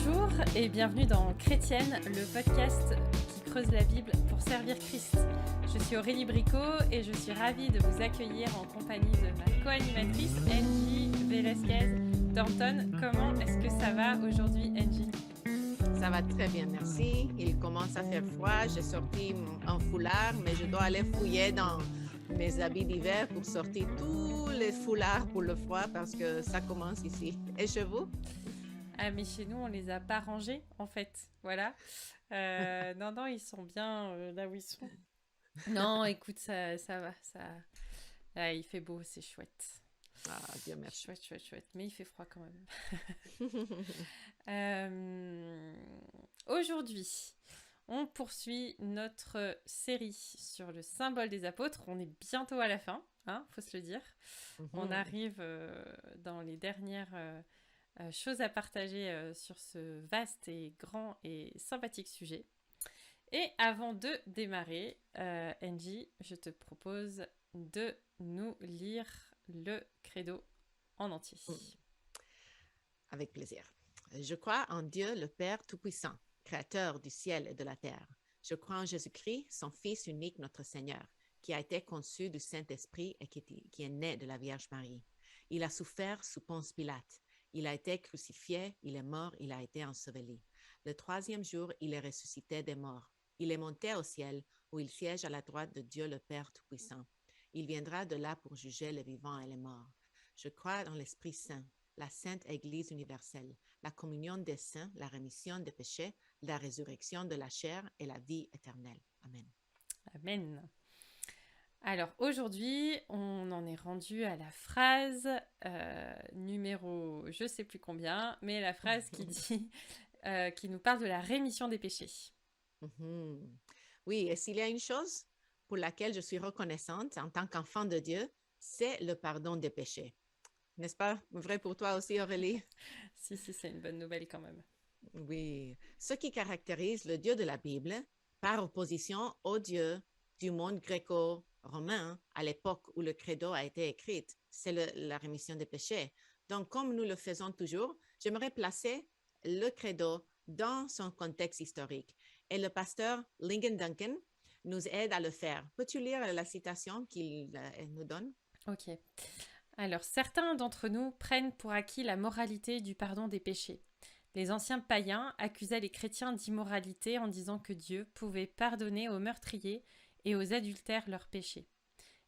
Bonjour et bienvenue dans Chrétienne, le podcast qui creuse la Bible pour servir Christ. Je suis Aurélie Bricot et je suis ravie de vous accueillir en compagnie de ma co-animatrice Angie Velasquez-Thornton. Comment est-ce que ça va aujourd'hui, Angie? Ça va très bien, merci. Il commence à faire froid. J'ai sorti un foulard, mais je dois aller fouiller dans mes habits d'hiver pour sortir tous les foulards pour le froid parce que ça commence ici. Et chez vous? Ah, mais chez nous, on les a pas rangés, en fait. Voilà. Non, ils sont bien là où ils sont. Non, écoute, ça va. Ah, il fait beau, c'est chouette. Ah, Dieu merci. Chouette. Mais il fait froid quand même. Aujourd'hui, on poursuit notre série sur le symbole des apôtres. On est bientôt à la fin, hein, faut se le dire. On arrive dans les dernières choses à partager sur ce vaste et grand et sympathique sujet. Et avant de démarrer, Angie, je te propose de nous lire le credo en entier. Avec plaisir. Je crois en Dieu le Père Tout-Puissant, Créateur du ciel et de la terre. Je crois en Jésus-Christ, son Fils unique, notre Seigneur, qui a été conçu du Saint-Esprit et qui est né de la Vierge Marie. Il a souffert sous Ponce Pilate. Il a été crucifié, il est mort, il a été enseveli. Le troisième jour, il est ressuscité des morts. Il est monté au ciel, où il siège à la droite de Dieu le Père Tout-Puissant. Il viendra de là pour juger les vivants et les morts. Je crois dans l'Esprit Saint, la Sainte Église universelle, la communion des saints, la rémission des péchés, la résurrection de la chair et la vie éternelle. Amen. Amen. Alors aujourd'hui, on en est rendu à la phrase numéro je sais plus combien, mais la phrase qui dit, qui nous parle de la rémission des péchés. Oui, et s'il y a une chose pour laquelle je suis reconnaissante en tant qu'enfant de Dieu, c'est le pardon des péchés. N'est-ce pas vrai pour toi aussi, Aurélie? Si, c'est une bonne nouvelle quand même. Oui, ce qui caractérise le Dieu de la Bible, par opposition au Dieu du monde gréco-romain à l'époque où le credo a été écrit, c'est la rémission des péchés. Donc, comme nous le faisons toujours, j'aimerais placer le credo dans son contexte historique. Et le pasteur Ligon Duncan nous aide à le faire. Peux-tu lire la citation qu'il nous donne? Ok. Alors, certains d'entre nous prennent pour acquis la moralité du pardon des péchés. Les anciens païens accusaient les chrétiens d'immoralité en disant que Dieu pouvait pardonner aux meurtriers et aux adultères leurs péchés.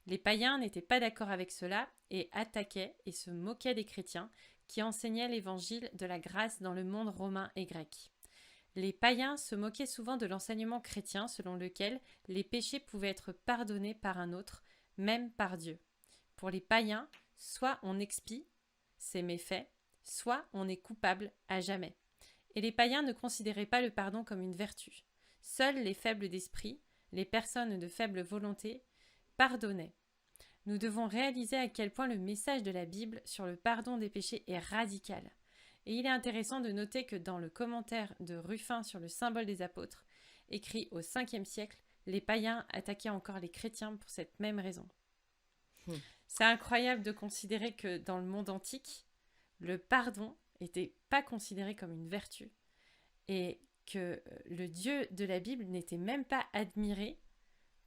Les païens n'étaient pas d'accord avec cela et attaquaient et se moquaient des chrétiens qui enseignaient l'évangile de la grâce dans le monde romain et grec. Les païens se moquaient souvent de l'enseignement chrétien selon lequel les péchés pouvaient être pardonnés par un autre, même par Dieu. Pour les païens, soit on expie ses méfaits, soit on est coupable à jamais. Et les païens ne considéraient pas le pardon comme une vertu. Seuls les faibles d'esprit, les personnes de faible volonté, pardonnaient. Nous devons réaliser à quel point le message de la Bible sur le pardon des péchés est radical. Et il est intéressant de noter que dans le commentaire de Ruffin sur le symbole des apôtres, écrit au 5e siècle, les païens attaquaient encore les chrétiens pour cette même raison. C'est incroyable de considérer que dans le monde antique, le pardon n'était pas considéré comme une vertu et que le Dieu de la Bible n'était même pas admiré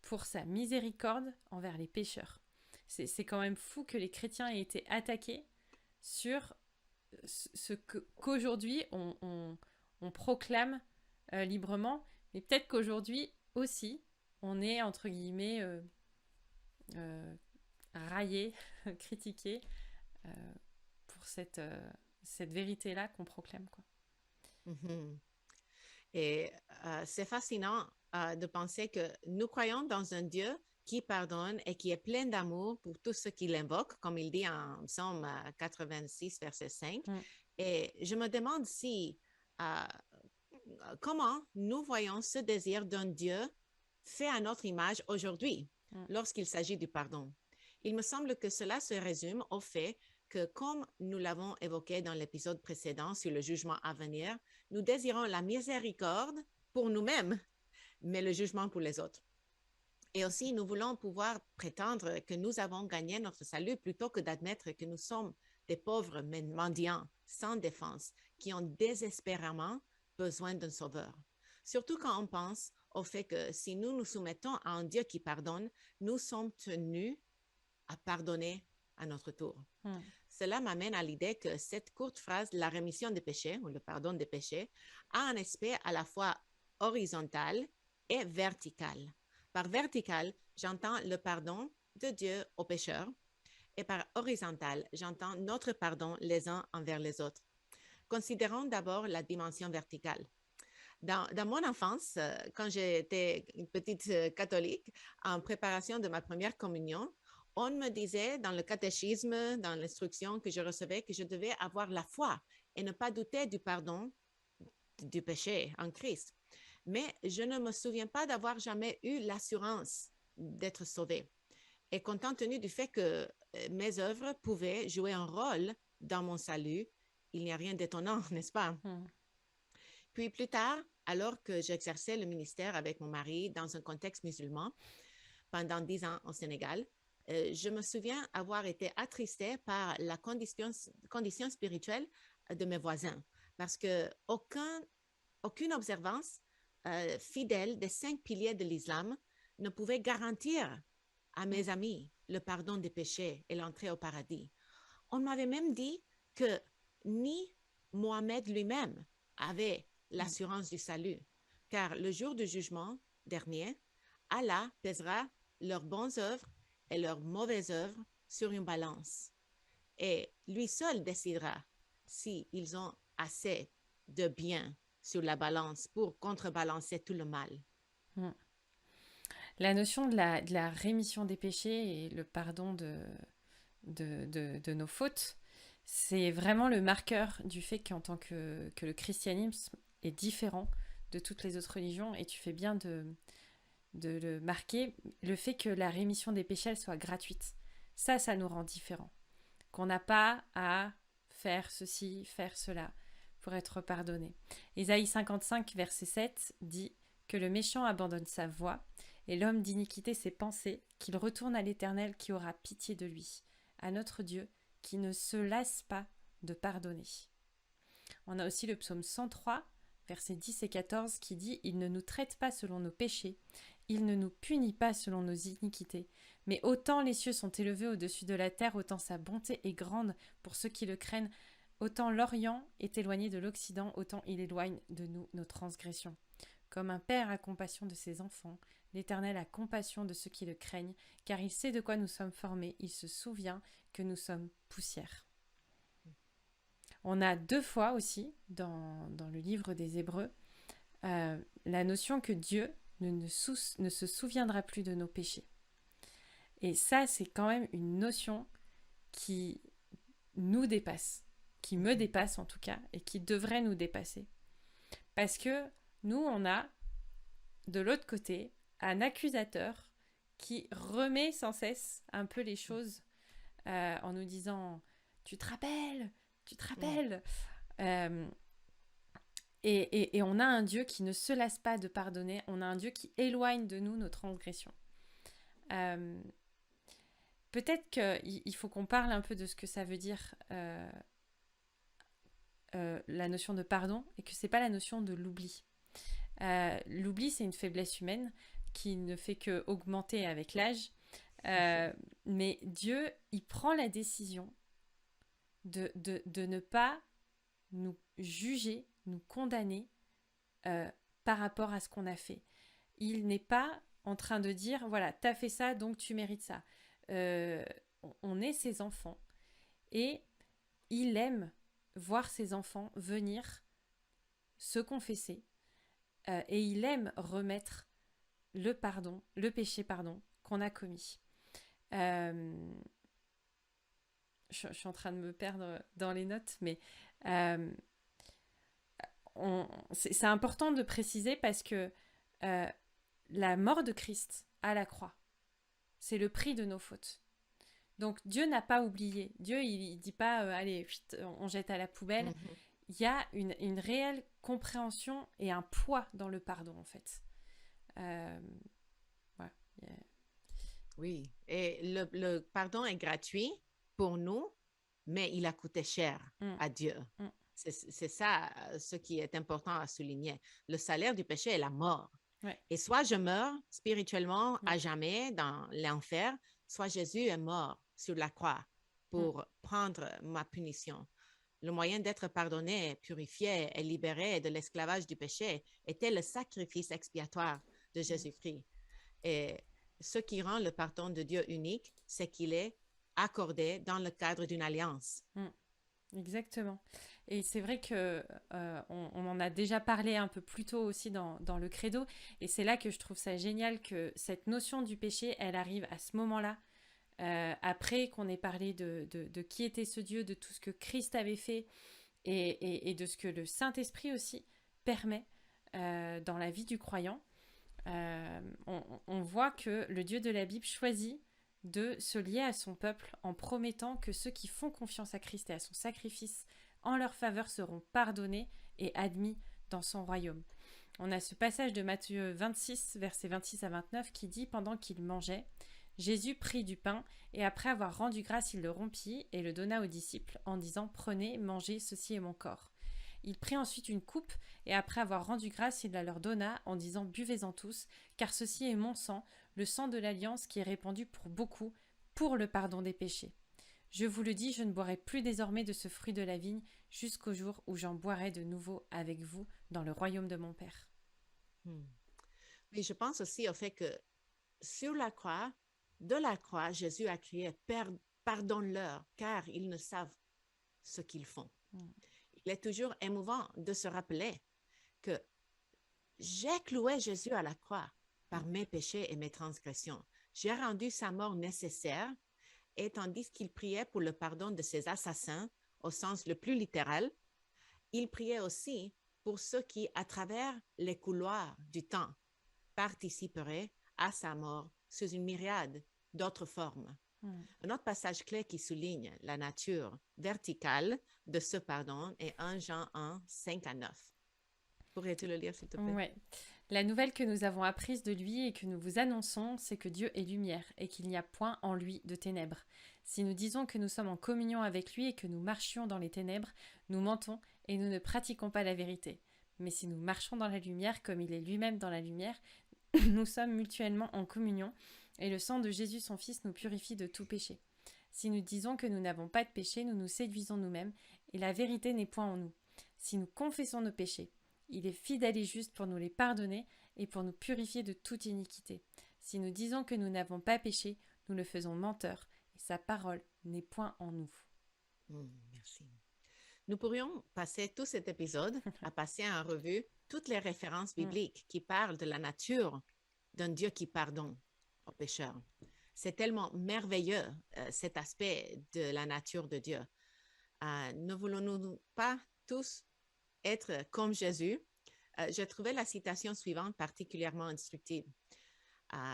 pour sa miséricorde envers les pécheurs. C'est quand même fou que les chrétiens aient été attaqués sur ce qu'aujourd'hui on proclame librement, mais peut-être qu'aujourd'hui aussi on est entre guillemets raillé, critiqué pour cette vérité-là qu'on proclame, quoi. Et c'est fascinant de penser que nous croyons dans un Dieu qui pardonne et qui est plein d'amour pour tous ceux qui l'invoquent, comme il dit en Psaume 86, verset 5. Et je me demande comment nous voyons ce désir d'un Dieu fait à notre image aujourd'hui, lorsqu'il s'agit du pardon. Il me semble que cela se résume au fait que, comme nous l'avons évoqué dans l'épisode précédent sur le jugement à venir, nous désirons la miséricorde pour nous-mêmes, mais le jugement pour les autres. Et aussi, nous voulons pouvoir prétendre que nous avons gagné notre salut plutôt que d'admettre que nous sommes des pauvres mendiants sans défense qui ont désespérément besoin d'un sauveur. Surtout quand on pense au fait que si nous nous soumettons à un Dieu qui pardonne, nous sommes tenus à pardonner à notre tour. Cela m'amène à l'idée que cette courte phrase, la rémission des péchés ou le pardon des péchés, a un aspect à la fois horizontal et vertical. Par vertical, j'entends le pardon de Dieu aux pécheurs et par horizontal, j'entends notre pardon les uns envers les autres. Considérons d'abord la dimension verticale. Dans mon enfance, quand j'étais une petite catholique, en préparation de ma première communion, on me disait dans le catéchisme, dans l'instruction que je recevais, que je devais avoir la foi et ne pas douter du pardon du péché en Christ. Mais je ne me souviens pas d'avoir jamais eu l'assurance d'être sauvée. Et compte tenu du fait que mes œuvres pouvaient jouer un rôle dans mon salut, il n'y a rien d'étonnant, n'est-ce pas? Puis plus tard, alors que j'exerçais le ministère avec mon mari dans un contexte musulman pendant 10 ans au Sénégal, je me souviens avoir été attristée par la condition spirituelle de mes voisins parce que aucune observance fidèle des 5 piliers de l'islam ne pouvait garantir à mes amis le pardon des péchés et l'entrée au paradis. On m'avait même dit que ni Mohamed lui-même avait l'assurance du salut, car le jour du jugement dernier, Allah pèsera leurs bonnes œuvres et leurs mauvaises œuvres sur une balance. Et lui seul décidera s'ils ont assez de bien sur la balance pour contrebalancer tout le mal. La notion de la rémission des péchés et le pardon de nos fautes, c'est vraiment le marqueur du fait qu'en tant que le christianisme est différent de toutes les autres religions, et tu fais bien de le marquer, le fait que la rémission des péchés elle soit gratuite. Ça nous rend différents. Qu'on n'a pas à faire ceci, faire cela pour être pardonné. Ésaïe 55, verset 7 dit que le méchant abandonne sa voie et l'homme d'iniquité ses pensées, qu'il retourne à l'Éternel qui aura pitié de lui, à notre Dieu qui ne se lasse pas de pardonner. On a aussi le psaume 103, versets 10 et 14 qui dit « Il ne nous traite pas selon nos péchés, il ne nous punit pas selon nos iniquités, mais autant les cieux sont élevés au-dessus de la terre, autant sa bonté est grande pour ceux qui le craignent, autant l'Orient est éloigné de l'Occident, autant il éloigne de nous nos transgressions. Comme un père a compassion de ses enfants, l'Éternel a compassion de ceux qui le craignent, car il sait de quoi nous sommes formés, il se souvient que nous sommes poussière. » On a 2 fois aussi, dans le livre des Hébreux, la notion que Dieu ne se souviendra plus de nos péchés. Et ça, c'est quand même une notion qui nous dépasse, qui me dépasse en tout cas, et qui devrait nous dépasser. Parce que nous, on a, de l'autre côté, un accusateur qui remet sans cesse un peu les choses en nous disant « Tu te rappelles ?» Et on a un Dieu qui ne se lasse pas de pardonner, on a un Dieu qui éloigne de nous nos transgressions. Peut-être qu'il faut qu'on parle un peu de ce que ça veut dire la notion de pardon, et que c'est pas la notion de l'oubli. L'oubli, c'est une faiblesse humaine qui ne fait qu'augmenter avec l'âge, mais Dieu, il prend la décision de ne pas nous juger, nous condamner par rapport à ce qu'on a fait. Il n'est pas en train de dire, voilà, t'as fait ça, donc tu mérites ça. On est ses enfants et il aime voir ses enfants venir se confesser et il aime remettre le péché qu'on a commis. Je suis en train de me perdre dans les notes, mais c'est important de préciser parce que la mort de Christ à la croix, c'est le prix de nos fautes. Donc Dieu n'a pas oublié. Dieu, il dit pas allez, on jette à la poubelle. Il y a une réelle compréhension et un poids dans le pardon, en fait. Voilà. Oui, et le pardon est gratuit pour nous mais il a coûté cher Mm. à Dieu. Mm. C'est ça ce qui est important à souligner. Le salaire du péché est la mort. Ouais. Et soit je meurs spirituellement Mm. à jamais dans l'enfer, soit Jésus est mort sur la croix Mm. pour prendre ma punition. Le moyen d'être pardonné, purifié et libéré de l'esclavage du péché était le sacrifice expiatoire de Jésus-Christ. Et ce qui rend le pardon de Dieu unique, c'est qu'il est accordé dans le cadre d'une alliance. Mm. Exactement. Et c'est vrai que on en a déjà parlé un peu plus tôt aussi dans le credo. Et c'est là que je trouve ça génial que cette notion du péché, elle arrive à ce moment-là. Après qu'on ait parlé de qui était ce Dieu, de tout ce que Christ avait fait et de ce que le Saint-Esprit aussi permet dans la vie du croyant, on voit que le Dieu de la Bible choisit de se lier à son peuple en promettant que ceux qui font confiance à Christ et à son sacrifice en leur faveur seront pardonnés et admis dans son royaume. On a ce passage de Matthieu 26, versets 26 à 29, qui dit « Pendant qu'il mangeait, Jésus prit du pain, et après avoir rendu grâce, il le rompit et le donna aux disciples, en disant « Prenez, mangez, ceci est mon corps. » Il prit ensuite une coupe, et après avoir rendu grâce, il la leur donna, en disant « Buvez-en tous, car ceci est mon sang, le sang de l'alliance qui est répandu pour beaucoup, pour le pardon des péchés. Je vous le dis, je ne boirai plus désormais de ce fruit de la vigne, jusqu'au jour où j'en boirai de nouveau avec vous dans le royaume de mon Père. » Mais je pense aussi au fait que sur la croix, de la croix, Jésus a crié « Pardonne-leur, car ils ne savent ce qu'ils font. » Il est toujours émouvant de se rappeler que j'ai cloué Jésus à la croix par mes péchés et mes transgressions. J'ai rendu sa mort nécessaire, et tandis qu'il priait pour le pardon de ses assassins, au sens le plus littéral, il priait aussi pour ceux qui, à travers les couloirs du temps, participeraient à sa mort sous une myriade d'autres formes. Un autre passage clé qui souligne la nature verticale de ce pardon est 1 Jean 1, 5 à 9. Pourrais-tu le lire, s'il te plaît? Ouais. La nouvelle que nous avons apprise de lui et que nous vous annonçons, c'est que Dieu est lumière et qu'il n'y a point en lui de ténèbres. Si nous disons que nous sommes en communion avec lui et que nous marchions dans les ténèbres, nous mentons et nous ne pratiquons pas la vérité. Mais si nous marchons dans la lumière comme il est lui-même dans la lumière, nous sommes mutuellement en communion et le sang de Jésus son Fils nous purifie de tout péché. Si nous disons que nous n'avons pas de péché, nous nous séduisons nous-mêmes et la vérité n'est point en nous. Si nous confessons nos péchés, il est fidèle et juste pour nous les pardonner et pour nous purifier de toute iniquité. Si nous disons que nous n'avons pas péché, nous le faisons menteur et sa parole n'est point en nous. Merci. Nous pourrions passer tout cet épisode à passer en revue toutes les références bibliques qui parlent de la nature d'un Dieu qui pardonne aux pécheurs. C'est tellement merveilleux, cet aspect de la nature de Dieu. Ne voulons-nous pas tous être comme Jésus? J'ai trouvé la citation suivante particulièrement instructive.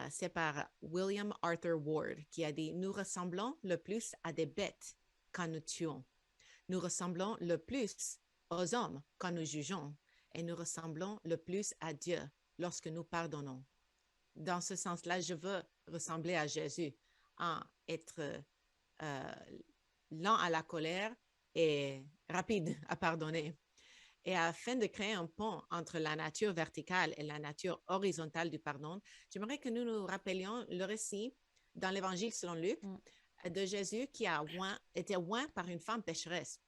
C'est par William Arthur Ward qui a dit « Nous ressemblons le plus à des bêtes quand nous tuons. Nous ressemblons le plus aux hommes quand nous jugeons et nous ressemblons le plus à Dieu lorsque nous pardonnons. » Dans ce sens-là, je veux ressembler à Jésus en être lent à la colère et rapide à pardonner. Et afin de créer un pont entre la nature verticale et la nature horizontale du pardon, j'aimerais que nous nous rappelions le récit dans l'Évangile selon Luc de Jésus qui a été oint par une femme pécheresse.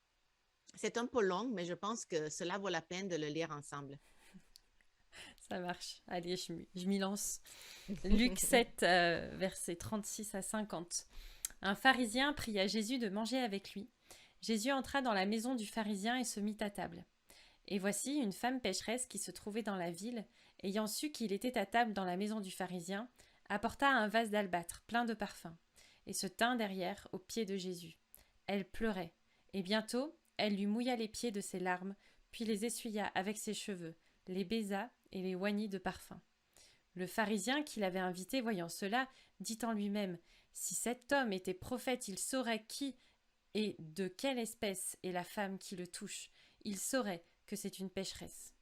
C'est un peu long, mais je pense que cela vaut la peine de le lire ensemble. Ça marche. Allez, je m'y lance. Luc 7, versets 36 à 50. Un pharisien pria Jésus de manger avec lui. Jésus entra dans la maison du pharisien et se mit à table. Et voici une femme pécheresse qui se trouvait dans la ville, ayant su qu'il était à table dans la maison du pharisien, apporta un vase d'albâtre plein de parfums, et se tint derrière aux pieds de Jésus. Elle pleurait, et bientôt elle lui mouilla les pieds de ses larmes, puis les essuya avec ses cheveux, les baisa et les oignit de parfum. Le pharisien qui l'avait invité, voyant cela, dit en lui-même « Si cet homme était prophète, il saurait qui et de quelle espèce est la femme qui le touche. Il saurait que c'est une pécheresse. »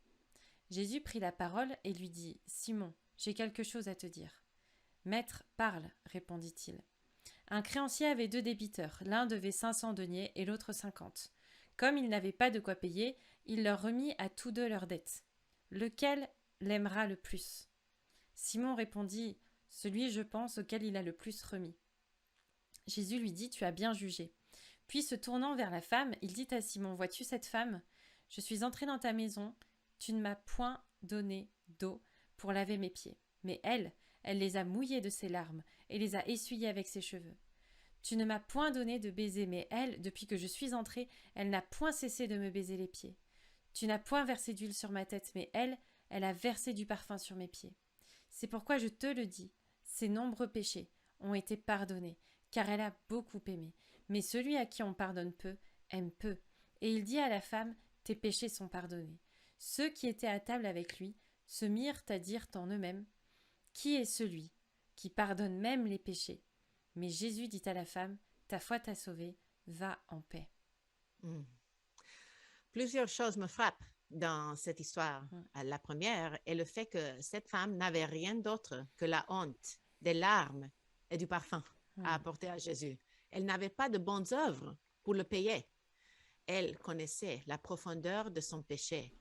Jésus prit la parole et lui dit « Simon, j'ai quelque chose à te dire. » « Maître, parle, répondit-il. » Un créancier avait 2 débiteurs. L'un devait 500 deniers et l'autre 50. Comme ils n'avaient pas de quoi payer, il leur remit à tous deux leurs dettes. Lequel l'aimera le plus? Simon répondit, celui, je pense, auquel il a le plus remis. Jésus lui dit, tu as bien jugé. Puis, se tournant vers la femme, il dit à Simon, vois-tu cette femme? Je suis entré dans ta maison, tu ne m'as point donné d'eau pour laver mes pieds. Mais elle les a mouillés de ses larmes et les a essuyés avec ses cheveux. Tu ne m'as point donné de baiser, mais elle, depuis que je suis entrée, elle n'a point cessé de me baiser les pieds. Tu n'as point versé d'huile sur ma tête, mais elle a versé du parfum sur mes pieds. C'est pourquoi je te le dis, ses nombreux péchés ont été pardonnés, car elle a beaucoup aimé. Mais celui à qui on pardonne peu, aime peu. Et il dit à la femme, tes péchés sont pardonnés. Ceux qui étaient à table avec lui se mirent à dire en eux-mêmes, qui est celui qui pardonne même les péchés? Mais Jésus dit à la femme, ta foi t'a sauvée, va en paix. Mm. Plusieurs choses me frappent dans cette histoire. La première est le fait que cette femme n'avait rien d'autre que la honte, des larmes et du parfum à apporter à Jésus. Elle n'avait pas de bonnes œuvres pour le payer. Elle connaissait la profondeur de son péché.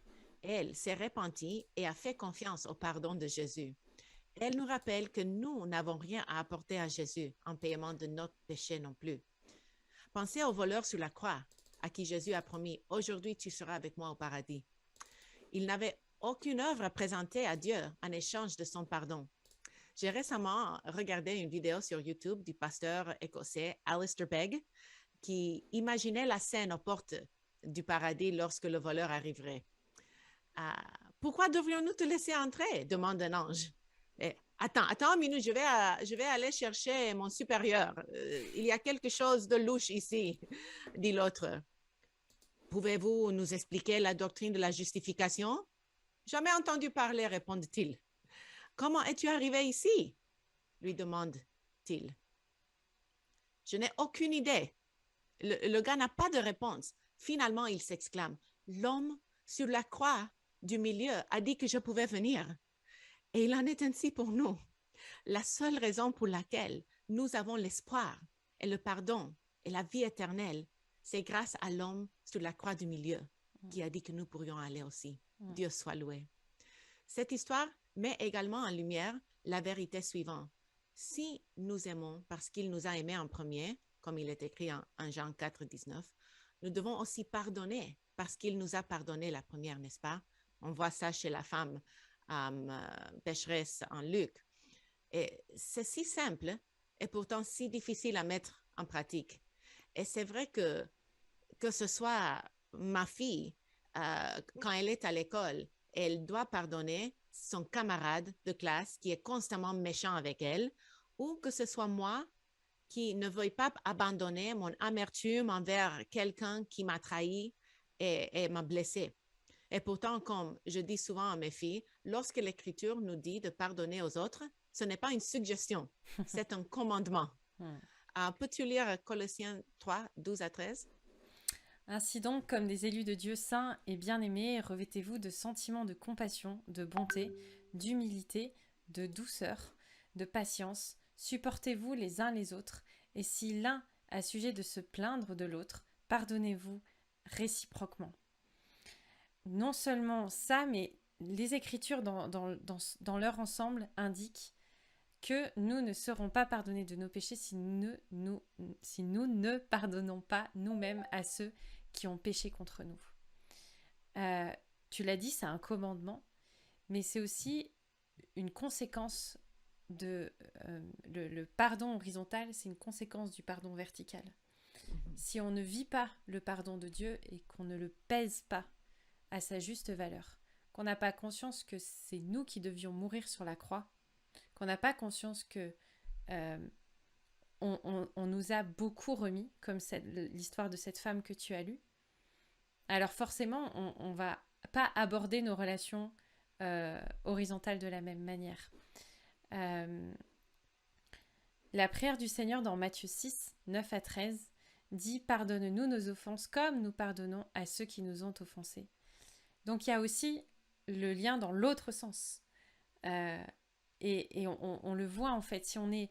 Elle s'est repentie et a fait confiance au pardon de Jésus. Elle nous rappelle que nous n'avons rien à apporter à Jésus en paiement de notre péché non plus. Pensez au voleur sur la croix, à qui Jésus a promis, aujourd'hui tu seras avec moi au paradis. Il n'avait aucune œuvre à présenter à Dieu en échange de son pardon. J'ai récemment regardé une vidéo sur YouTube du pasteur écossais Alistair Begg qui imaginait la scène aux portes du paradis lorsque le voleur arriverait. Pourquoi devrions-nous te laisser entrer? Demande un ange. Attends une minute, je vais aller chercher mon supérieur. Il y a quelque chose de louche ici, dit l'autre. Pouvez-vous nous expliquer la doctrine de la justification? Jamais entendu parler, répond-il. Comment es-tu arrivé ici? Lui demande-t-il. Je n'ai aucune idée. Le gars n'a pas de réponse. Finalement, il s'exclame. L'homme sur la croix du milieu a dit que je pouvais venir. Et il en est ainsi pour nous. La seule raison pour laquelle nous avons l'espoir et le pardon et la vie éternelle, c'est grâce à l'homme sur la croix du milieu qui a dit que nous pourrions aller aussi. Dieu soit loué. Cette histoire met également en lumière la vérité suivante. Si nous aimons parce qu'il nous a aimés en premier, comme il est écrit en Jean 4, 19, nous devons aussi pardonner parce qu'il nous a pardonné la première, n'est-ce pas? On voit ça chez la femme pécheresse en Luc. Et c'est si simple et pourtant si difficile à mettre en pratique. Et c'est vrai que ce soit ma fille, quand elle est à l'école, elle doit pardonner son camarade de classe qui est constamment méchant avec elle, ou que ce soit moi qui ne veuille pas abandonner mon amertume envers quelqu'un qui m'a trahi et m'a blessé. Et pourtant, comme je dis souvent à mes filles, lorsque l'Écriture nous dit de pardonner aux autres, ce n'est pas une suggestion, c'est un commandement. Peux-tu lire Colossiens 3, 12 à 13? Ainsi donc, comme des élus de Dieu saints et bien-aimés, revêtez-vous de sentiments de compassion, de bonté, d'humilité, de douceur, de patience, supportez-vous les uns les autres, et si l'un a sujet de se plaindre de l'autre, pardonnez-vous réciproquement. Non seulement ça, mais les Écritures dans leur ensemble indiquent que nous ne serons pas pardonnés de nos péchés si nous ne pardonnons pas nous-mêmes à ceux qui ont péché contre nous. Tu l'as dit, c'est un commandement, mais c'est aussi une conséquence de... le pardon horizontal, c'est une conséquence du pardon vertical. Si on ne vit pas le pardon de Dieu et qu'on ne le pèse pas à sa juste valeur, qu'on n'a pas conscience que c'est nous qui devions mourir sur la croix, qu'on n'a pas conscience que on nous a beaucoup remis, comme l'histoire de cette femme que tu as lue, alors forcément, on ne va pas aborder nos relations horizontales de la même manière. La prière du Seigneur dans Matthieu 6, 9 à 13 dit « Pardonne-nous nos offenses comme nous pardonnons à ceux qui nous ont offensés ». Donc il y a aussi le lien dans l'autre sens. Et on le voit en fait, si on est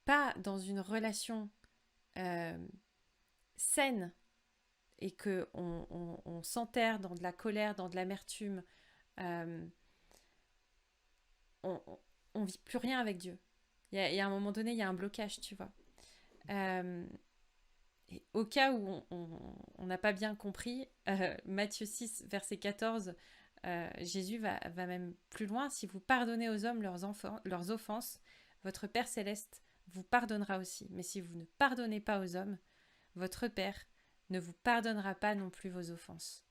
pas dans une relation saine et qu'on s'enterre dans de la colère, dans de l'amertume, on ne vit plus rien avec Dieu. Il y a un moment donné, il y a un blocage, tu vois. Et au cas où on n'a pas bien compris, Matthieu 6, verset 14, Jésus va même plus loin. Si vous pardonnez aux hommes leurs offenses, votre Père céleste vous pardonnera aussi. Mais si vous ne pardonnez pas aux hommes, votre Père ne vous pardonnera pas non plus vos offenses.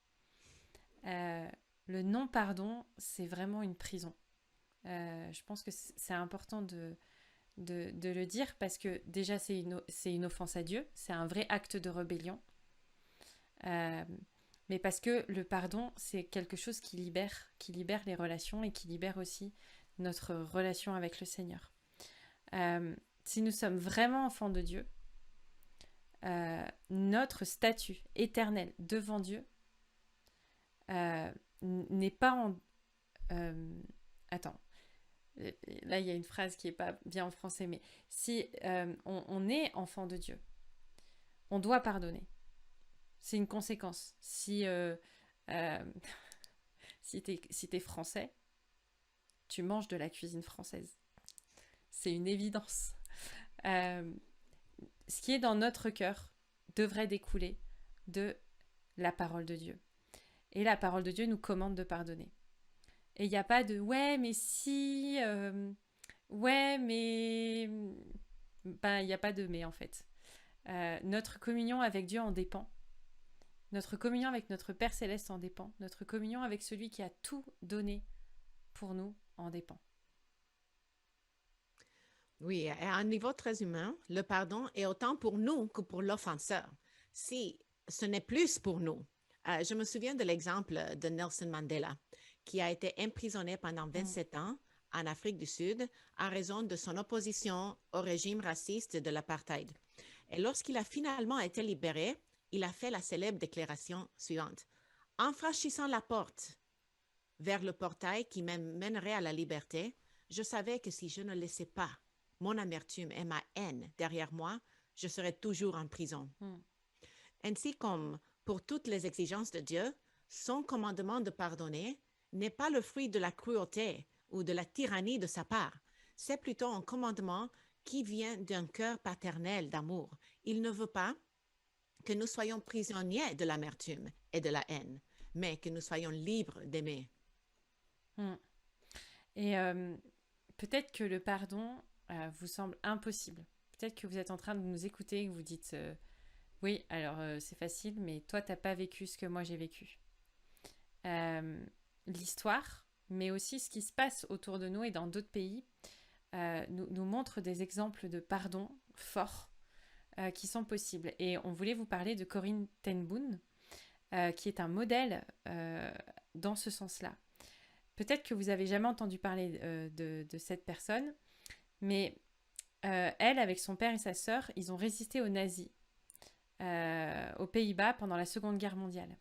Le non-pardon, c'est vraiment une prison. Je pense que c'est important de le dire parce que déjà c'est une offense à Dieu, c'est un vrai acte de rébellion. Mais parce que le pardon, c'est quelque chose qui libère les relations et qui libère aussi notre relation avec le Seigneur. Si nous sommes vraiment enfants de Dieu, notre statut éternel devant Dieu n'est pas en... attends, là il y a une phrase qui n'est pas bien en français, mais si on est enfant de Dieu, on doit pardonner. C'est une conséquence. Si t'es français, tu manges de la cuisine française. C'est une évidence. Ce qui est dans notre cœur devrait découler de la parole de Dieu. Et la parole de Dieu nous commande de pardonner. Et il n'y a pas de « ouais, mais si... ouais, mais... » Ben, il n'y a pas de « mais » en fait. Notre communion avec Dieu en dépend. Notre communion avec notre Père Céleste en dépend. Notre communion avec celui qui a tout donné pour nous en dépend. Oui, à un niveau très humain, le pardon est autant pour nous que pour l'offenseur. Si ce n'est plus pour nous. Je me souviens de l'exemple de Nelson Mandela, qui a été emprisonné pendant 27 ans en Afrique du Sud à raison de son opposition au régime raciste de l'apartheid. Et lorsqu'il a finalement été libéré, il a fait la célèbre déclaration suivante. En franchissant la porte vers le portail qui mènerait à la liberté, je savais que si je ne laissais pas mon amertume et ma haine derrière moi, je serais toujours en prison. Ainsi comme pour toutes les exigences de Dieu, son commandement de pardonner n'est pas le fruit de la cruauté ou de la tyrannie de sa part. C'est plutôt un commandement qui vient d'un cœur paternel d'amour. Il ne veut pas que nous soyons prisonniers de l'amertume et de la haine, mais que nous soyons libres d'aimer. Et peut-être que le pardon vous semble impossible. Peut-être que vous êtes en train de nous écouter et que vous dites oui, alors c'est facile, mais toi, t'as pas vécu ce que moi j'ai vécu. L'histoire, mais aussi ce qui se passe autour de nous et dans d'autres pays, nous montre des exemples de pardon forts qui sont possibles. Et on voulait vous parler de Corrie ten Boom, qui est un modèle dans ce sens-là. Peut-être que vous n'avez jamais entendu parler de cette personne, mais elle, avec son père et sa sœur, ils ont résisté aux nazis aux Pays-Bas pendant la Seconde Guerre mondiale.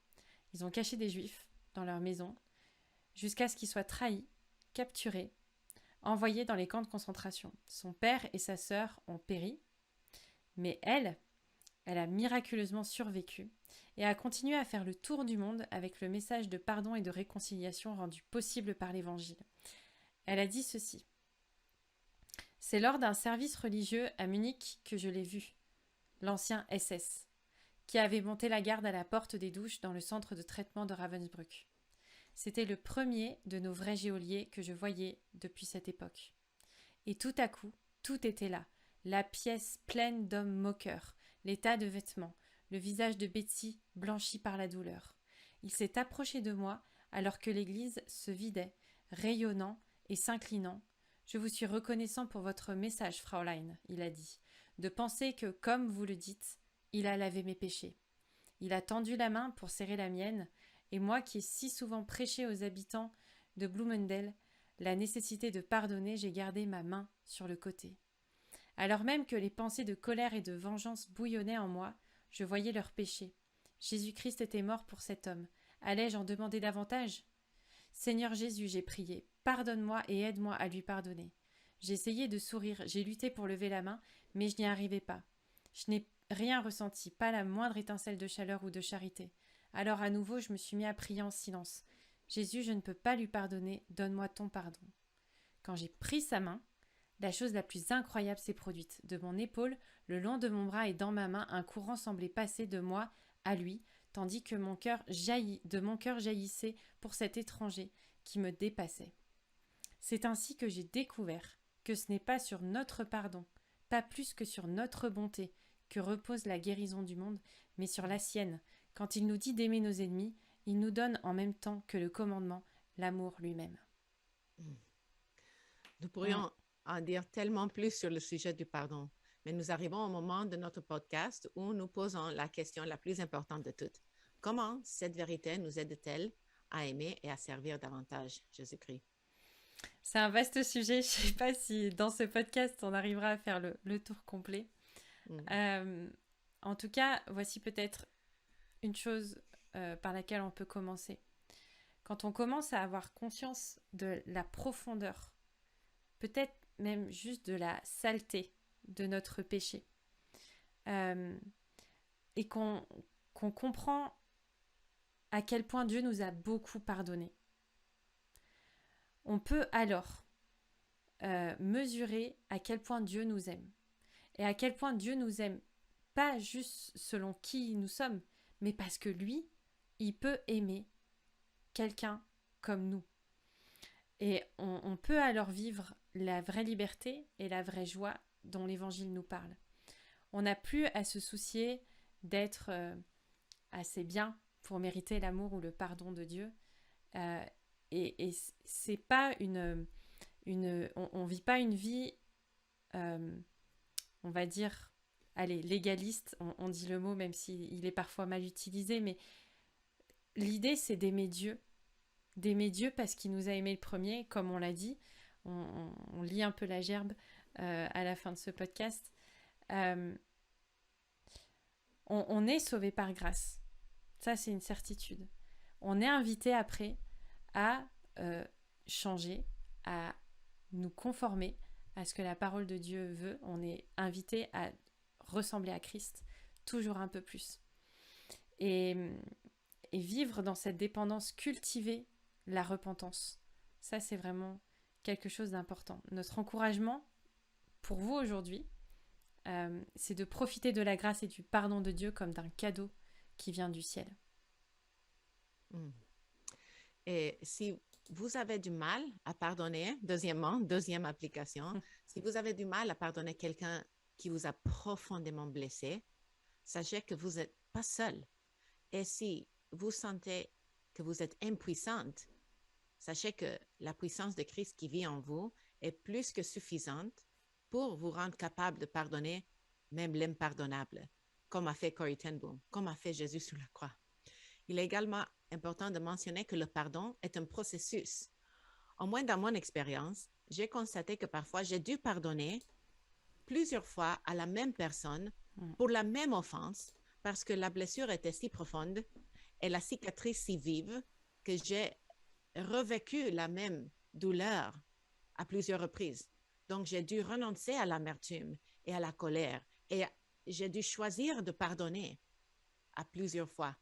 Ils ont caché des Juifs dans leur maison jusqu'à ce qu'ils soient trahis, capturés, envoyés dans les camps de concentration. Son père et sa sœur ont péri, mais elle a miraculeusement survécu et a continué à faire le tour du monde avec le message de pardon et de réconciliation rendu possible par l'Évangile. Elle a dit ceci. « C'est lors d'un service religieux à Munich que je l'ai vu, l'ancien SS, qui avait monté la garde à la porte des douches dans le centre de traitement de Ravensbrück. C'était le premier de nos vrais geôliers que je voyais depuis cette époque. Et tout à coup, tout était là, la pièce pleine d'hommes moqueurs, les tas de vêtements, le visage de Betsy blanchi par la douleur. Il s'est approché de moi alors que l'église se vidait, rayonnant et s'inclinant. Je vous suis reconnaissant pour votre message, Fraulein, il a dit, de penser que, comme vous le dites, il a lavé mes péchés. Il a tendu la main pour serrer la mienne, et moi qui ai si souvent prêché aux habitants de Bloomendale la nécessité de pardonner, j'ai gardé ma main sur le côté. Alors même que les pensées de colère et de vengeance bouillonnaient en moi, je voyais leurs péchés. Jésus-Christ était mort pour cet homme. Allais-je en demander davantage ? Seigneur Jésus, j'ai prié, pardonne-moi et aide-moi à lui pardonner. J'ai essayé de sourire, j'ai lutté pour lever la main, mais je n'y arrivais pas. Je n'ai rien ressenti, pas la moindre étincelle de chaleur ou de charité. Alors à nouveau, je me suis mis à prier en silence. Jésus, je ne peux pas lui pardonner, donne-moi ton pardon. Quand j'ai pris sa main, la chose la plus incroyable s'est produite. De mon épaule, le long de mon bras et dans ma main, un courant semblait passer de moi à lui, tandis que de mon cœur jaillissait pour cet étranger qui me dépassait. C'est ainsi que j'ai découvert que ce n'est pas sur notre pardon, pas plus que sur notre bonté, que repose la guérison du monde, mais sur la sienne. Quand il nous dit d'aimer nos ennemis, il nous donne en même temps que le commandement, l'amour lui-même. Nous pourrions en dire tellement plus sur le sujet du pardon, mais nous arrivons au moment de notre podcast où nous posons la question la plus importante de toutes. Comment cette vérité nous aide-t-elle à aimer et à servir davantage Jésus-Christ? C'est un vaste sujet. Je ne sais pas si dans ce podcast, on arrivera à faire le tour complet. En tout cas, voici peut-être une chose par laquelle on peut commencer. Quand on commence à avoir conscience de la profondeur, peut-être même juste de la saleté de notre péché, et qu'on comprend à quel point Dieu nous a beaucoup pardonné, on peut alors mesurer à quel point Dieu nous aime. Et à quel point Dieu nous aime, pas juste selon qui nous sommes, mais parce que lui, il peut aimer quelqu'un comme nous. Et on peut alors vivre la vraie liberté et la vraie joie dont l'Évangile nous parle. On n'a plus à se soucier d'être assez bien pour mériter l'amour ou le pardon de Dieu. Et c'est pas on vit pas une vie, on va dire, allez, légaliste, on dit le mot même s'il est parfois mal utilisé, mais l'idée c'est d'aimer Dieu parce qu'il nous a aimés le premier, comme on l'a dit, on lit un peu la gerbe à la fin de ce podcast. On est sauvé par grâce, ça c'est une certitude. On est invité après à changer, à nous conformer à ce que la parole de Dieu veut. On est invité à ressembler à Christ toujours un peu plus. Et vivre dans cette dépendance, cultiver la repentance. Ça, c'est vraiment quelque chose d'important. Notre encouragement pour vous aujourd'hui, c'est de profiter de la grâce et du pardon de Dieu comme d'un cadeau qui vient du ciel. Et si vous avez du mal à pardonner, deuxième application, si vous avez du mal à pardonner quelqu'un qui vous a profondément blessé, sachez que vous n'êtes pas seul. Et si vous sentez que vous êtes impuissante, sachez que la puissance de Christ qui vit en vous est plus que suffisante pour vous rendre capable de pardonner même l'impardonnable, comme a fait Corrie ten Boom, comme a fait Jésus sur la croix. Il est également important de mentionner que le pardon est un processus. En moins dans mon expérience, j'ai constaté que parfois j'ai dû pardonner plusieurs fois à la même personne pour la même offense parce que la blessure était si profonde et la cicatrice si vive que j'ai revécu la même douleur à plusieurs reprises. Donc, j'ai dû renoncer à l'amertume et à la colère et j'ai dû choisir de pardonner à plusieurs fois.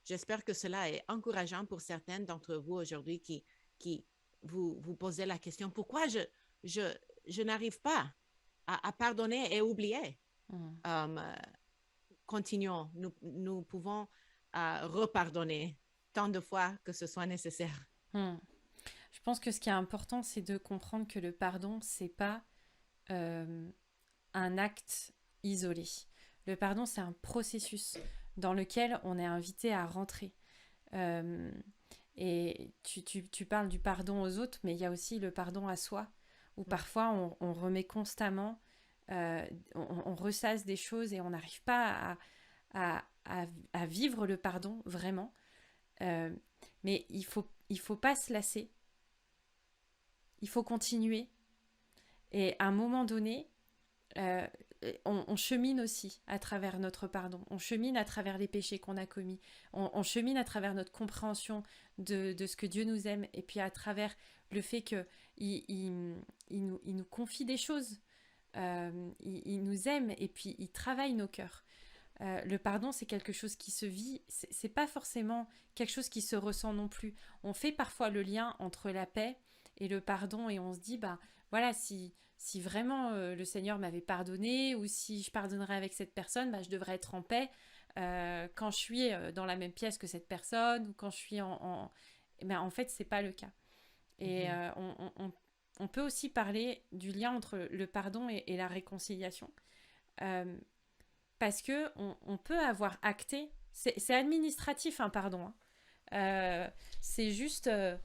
J'espère que cela est encourageant pour certaines d'entre vous aujourd'hui qui vous posez la question, pourquoi je n'arrive pas à pardonner et oublier? Continuons, nous pouvons repardonner tant de fois que ce soit nécessaire. Je pense que ce qui est important, c'est de comprendre que le pardon, c'est pas un acte isolé. Le pardon, c'est un processus dans lequel on est invité à rentrer. Et tu parles du pardon aux autres, mais il y a aussi le pardon à soi, où parfois on remet constamment, on ressasse des choses et on n'arrive pas à vivre le pardon vraiment. Mais il faut pas se lasser. Il faut continuer. Et à un moment donné, on chemine aussi à travers notre pardon. On chemine à travers les péchés qu'on a commis. On chemine à travers notre compréhension de ce que Dieu nous aime et puis à travers le fait qu'il il nous confie des choses, il nous aime et puis il travaille nos cœurs. Le pardon, c'est quelque chose qui se vit, c'est pas forcément quelque chose qui se ressent non plus. On fait parfois le lien entre la paix et le pardon et on se dit, bah voilà, si vraiment le Seigneur m'avait pardonné ou si je pardonnerais avec cette personne, bah, je devrais être en paix quand je suis dans la même pièce que cette personne ou quand je suis Eh ben, en fait, c'est pas le cas. Et Mhm. on peut aussi parler du lien entre le pardon et la réconciliation. Euh, Parce que on peut avoir acté, c'est administratif un pardon, hein. C'est juste, euh,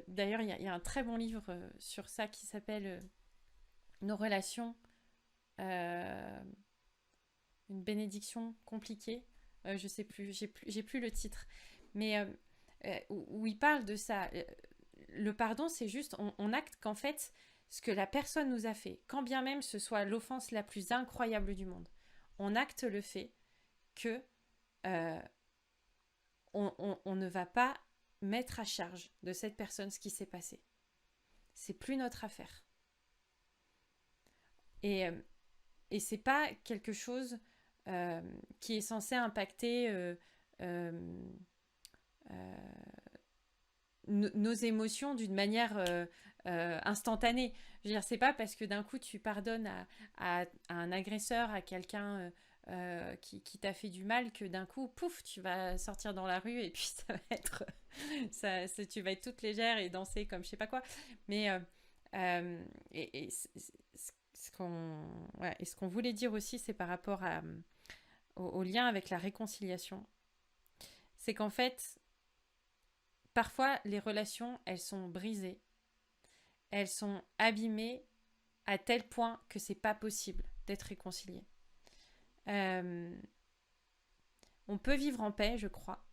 d'ailleurs il y a un très bon livre sur ça qui s'appelle Nos relations, euh, une bénédiction compliquée. Je sais plus, j'ai plus le titre, mais où il parle de ça. Le pardon, c'est juste, on acte qu'en fait, ce que la personne nous a fait, quand bien même ce soit l'offense la plus incroyable du monde, on acte le fait que euh, on ne va pas mettre à charge de cette personne ce qui s'est passé. C'est plus notre affaire. Et, euh, et c'est pas quelque chose euh, qui est censé impacter euh, euh, nos émotions d'une manière instantanée. Je veux dire, c'est pas parce que d'un coup tu pardonnes à un agresseur, à quelqu'un qui t'a fait du mal que d'un coup, pouf, tu vas sortir dans la rue et puis ça va être, tu vas être toute légère et danser comme je sais pas quoi. Mais et ce qu'on voulait dire aussi, c'est par rapport au lien avec la réconciliation. C'est qu'en fait, parfois, les relations, elles sont brisées, elles sont abîmées à tel point que c'est pas possible d'être réconcilié. Euh, on peut vivre en paix, je crois,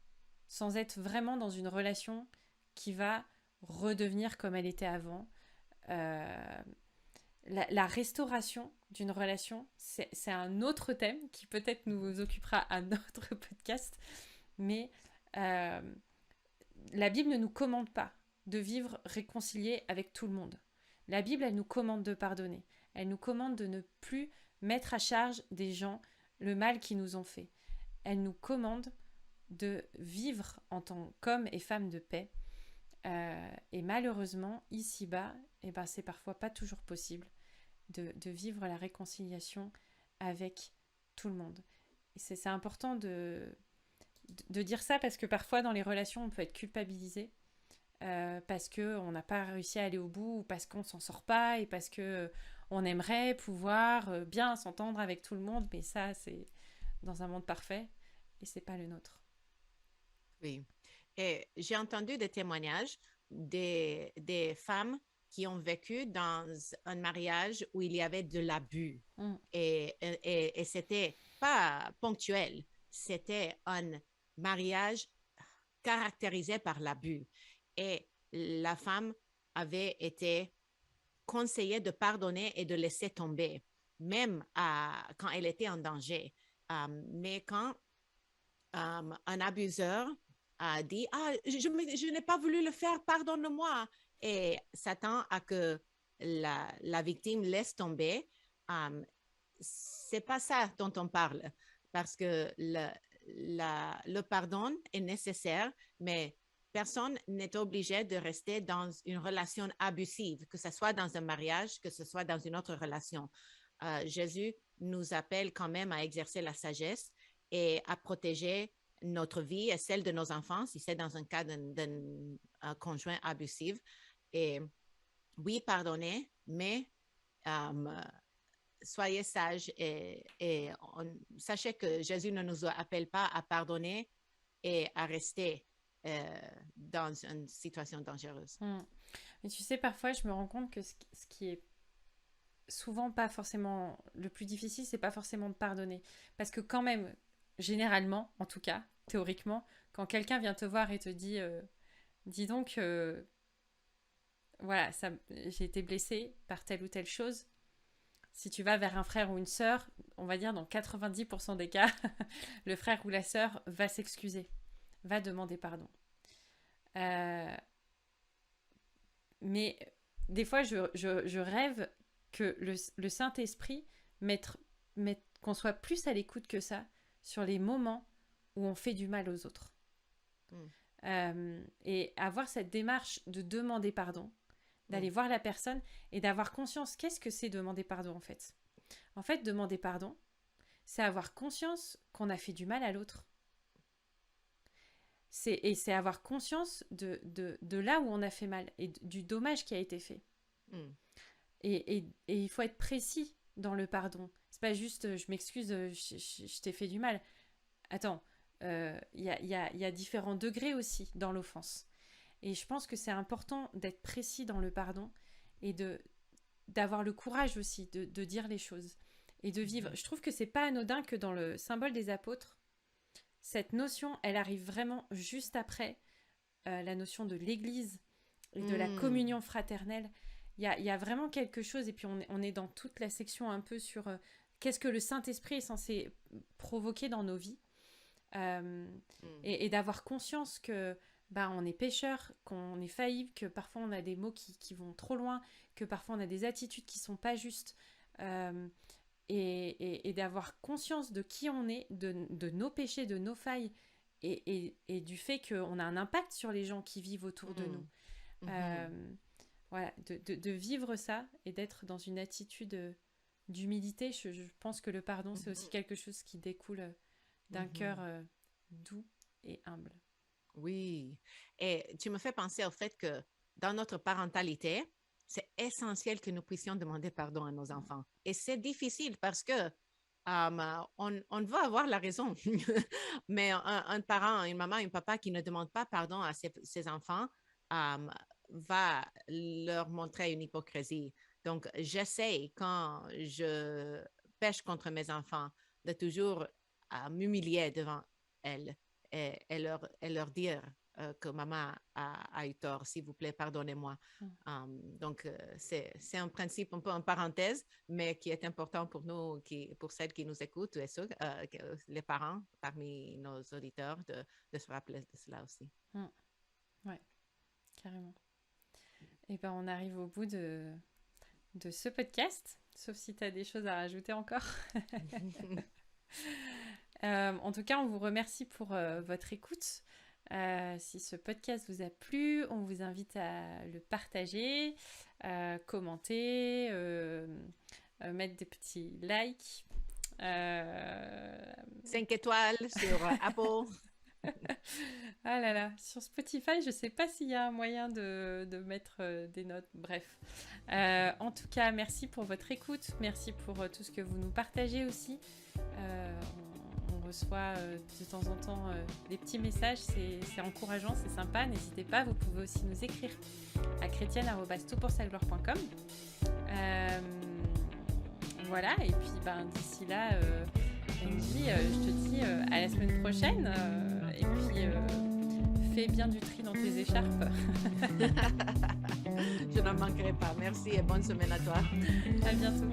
sans être vraiment dans une relation qui va redevenir comme elle était avant. Euh, la restauration d'une relation, c'est un autre thème qui peut-être nous occupera à notre podcast, mais euh, la Bible ne nous commande pas de vivre réconciliés avec tout le monde. La Bible, elle nous commande de pardonner. Elle nous commande de ne plus mettre à charge des gens le mal qu'ils nous ont fait. Elle nous commande de vivre en tant qu'hommes et femmes de paix. Et malheureusement, ici-bas, eh ben, c'est parfois pas toujours possible de vivre la réconciliation avec tout le monde. Et c'est important de dire ça parce que parfois dans les relations, on peut être culpabilisé parce qu'on n'a pas réussi à aller au bout ou parce qu'on ne s'en sort pas et parce que on aimerait pouvoir bien s'entendre avec tout le monde, mais ça, c'est dans un monde parfait et c'est pas le nôtre. Oui. Et j'ai entendu des témoignages des femmes qui ont vécu dans un mariage où il y avait de l'abus. Mm. Et c'était pas ponctuel, c'était un mariage caractérisé par l'abus. Et la femme avait été conseillée de pardonner et de laisser tomber, même quand elle était en danger. Mais quand un abuseur a dit ah je n'ai pas voulu le faire, pardonne-moi, et s'attend à que la victime laisse tomber. C'est pas ça dont on parle, parce que le pardon est nécessaire, mais personne n'est obligé de rester dans une relation abusive, que ce soit dans un mariage, que ce soit dans une autre relation. Jésus nous appelle quand même à exercer la sagesse et à protéger notre vie et celle de nos enfants si c'est dans un cas d'un conjoint abusif. Et oui, pardonnez, mais euh, soyez sages et sachez que Jésus ne nous appelle pas à pardonner et à rester dans une situation dangereuse. Mm. Mais tu sais, parfois, je me rends compte que ce qui est souvent pas forcément le plus difficile, c'est pas forcément de pardonner. Parce que quand même, généralement, en tout cas, théoriquement, quand quelqu'un vient te voir et te dit dis donc, voilà, j'ai été blessée par telle ou telle chose. Si tu vas vers un frère ou une sœur, on va dire dans 90% des cas, le frère ou la sœur va s'excuser, va demander pardon. Euh, Mais des fois, je rêve que le Saint-Esprit qu'on soit plus à l'écoute que ça sur les moments où on fait du mal aux autres. Et avoir cette démarche de demander pardon, d'aller voir la personne et d'avoir conscience, qu'est-ce que c'est demander pardon en fait ? En fait, demander pardon, c'est avoir conscience qu'on a fait du mal à l'autre. C'est avoir conscience de là où on a fait mal et du dommage qui a été fait. Et il faut être précis dans le pardon. C'est pas juste je m'excuse, je t'ai fait du mal. Attends, y a différents degrés aussi dans l'offense. Et je pense que c'est important d'être précis dans le pardon et d'avoir le courage aussi de dire les choses et de vivre. Je trouve que c'est pas anodin que dans le symbole des apôtres, cette notion, elle arrive vraiment juste après la notion de l'Église et de la communion fraternelle. Il y a vraiment quelque chose, et puis on est dans toute la section un peu sur qu'est-ce que le Saint-Esprit est censé provoquer dans nos vies. Et d'avoir conscience que on est pécheur, qu'on est faillible, que parfois on a des mots qui vont trop loin, que parfois on a des attitudes qui sont pas justes, et d'avoir conscience de qui on est, de nos péchés, de nos failles, et du fait qu'on a un impact sur les gens qui vivent autour de nous. Voilà, de vivre ça et d'être dans une attitude d'humilité. Je pense que le pardon, c'est aussi quelque chose qui découle d'un cœur doux et humble. Oui, et tu me fais penser au fait que dans notre parentalité, c'est essentiel que nous puissions demander pardon à nos enfants. Et c'est difficile parce que on veut avoir la raison. Mais un parent, une maman, un papa qui ne demande pas pardon à ses enfants va leur montrer une hypocrisie. Donc, j'essaie, quand je pêche contre mes enfants, de toujours m'humilier devant elles et leur dire que maman a eu tort, s'il vous plaît, pardonnez-moi. Donc, c'est un principe un peu en parenthèse, mais qui est important pour nous, pour celles qui nous écoutent, et ceux, les parents parmi nos auditeurs, de se rappeler de cela aussi. Oui, carrément. Et ben, on arrive au bout de ce podcast, sauf si tu as des choses à rajouter encore. En tout cas, on vous remercie pour votre écoute. Si ce podcast vous a plu, on vous invite à le partager, commenter, mettre des petits likes. 5 étoiles sur Apple. Ah là là, sur Spotify, je sais pas s'il y a un moyen de mettre des notes. Bref. En tout cas, merci pour votre écoute. Merci pour tout ce que vous nous partagez aussi. On reçoit de temps en temps des petits messages. C'est encourageant, c'est sympa. N'hésitez pas, vous pouvez aussi nous écrire à chrétienne@toutpoursagloire.com. Voilà, et puis d'ici là, Angie, je te dis à la semaine prochaine. Et puis, fais bien du tri dans tes écharpes. Je n'en manquerai pas. Merci et bonne semaine à toi. À bientôt.